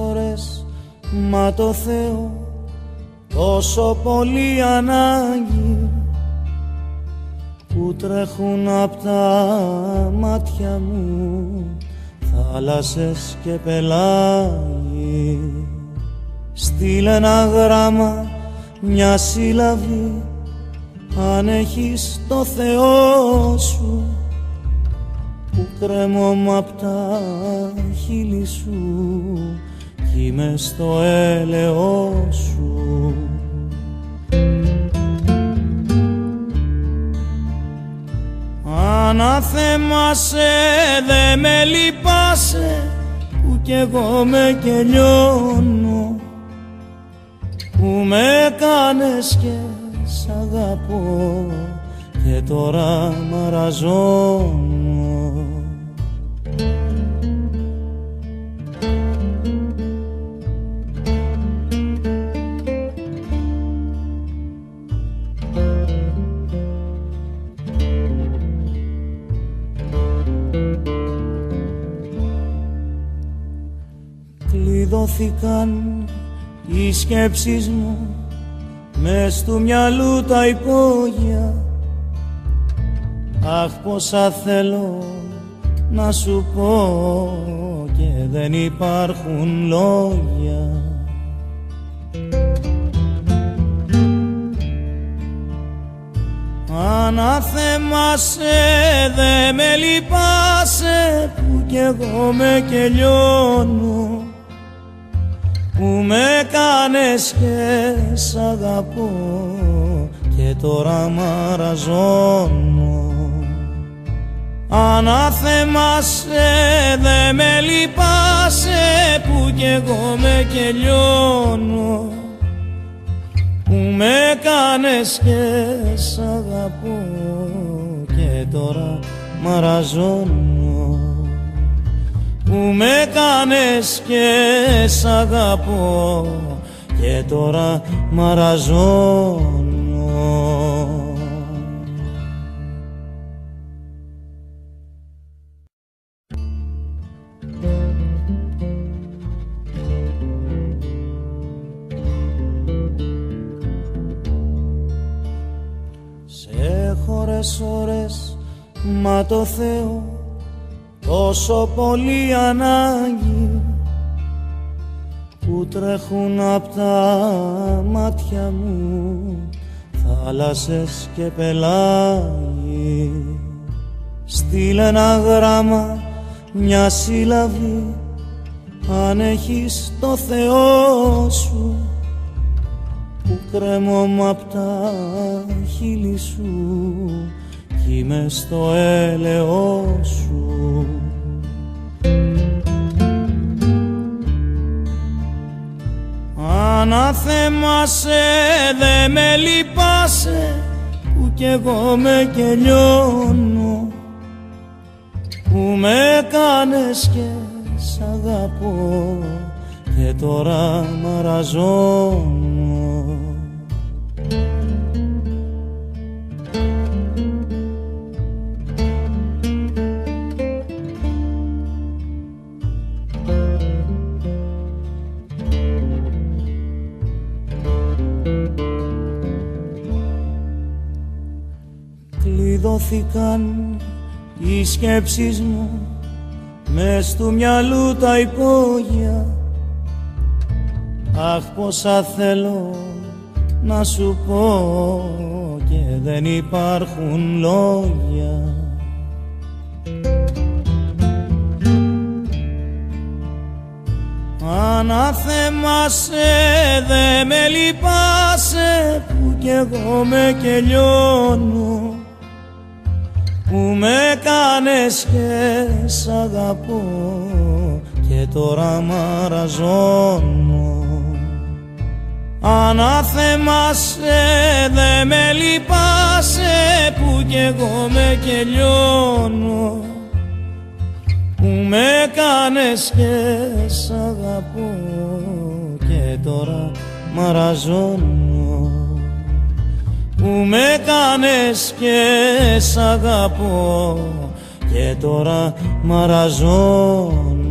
ώρες, μα το Θεό τόσο πολύ ανάγκη, που τρέχουν απ' τα μάτια μου θάλασσες και πελάγι. Στείλε ένα γράμμα, μια σύλλαβη, αν έχεις το Θεό σου, που κρέμω απ' τα χείλη σου κι είμαι στο έλεος σου. Αναθέμασαι, δε με λυπάσαι, που κι εγώ με κελιώνω, που με κάνες και σ' αγαπώ και τώρα μαραζώνω. Κλειδώθηκαν οι σκέψεις μου μες του μυαλού τα υπόγεια. Αχ, πόσα θέλω να σου πω και δεν υπάρχουν λόγια. Αναθέμασαι, δε με λυπάσαι, που κι εγώ με κελιώνω, που με κάνες και σ' αγαπώ και τώρα μαραζώνω. Αναθέμασαι, δε με λυπάσαι, που κι εγώ με κελιώνω, που με κάνες και σ' αγαπώ και τώρα μαραζώνω. Που με κάνες και σ' αγαπώ και τώρα μαραζώνω. Σε ώρες, μα το Θεό τόσο πολύ ανάγκη, που τρέχουν απ' τα μάτια μου θάλασσες και πελάγι. Στείλε ένα γράμμα, μια σύλλαβη, αν έχεις το Θεό σου, που κρέμω απ' τα χείλη σου κι είμαι στο έλεος σου. Αναθέμασαι, δε με λυπάσαι, που κι εγώ με κελιώνω, που με κάνες και σ' αγαπώ και τώρα μαραζώνω. Κλειδώθηκαν οι σκέψεις μου μες του μυαλού τα υπόγεια. Αχ, πόσα θέλω να σου πω και δεν υπάρχουν λόγια. Αναθέμασαι, δε με λυπάσαι, που κι εγώ με κελιώνω, που με κάνες και σ' αγαπώ και τώρα μαραζώνω. Αναθέμασαι, δε με λυπάσαι, που κι εγώ με κελιώνω, που με κάνες και σ' αγαπώ και τώρα μαραζώνω. Που με κάνες και σ' αγαπώ και τώρα μαραζώνω.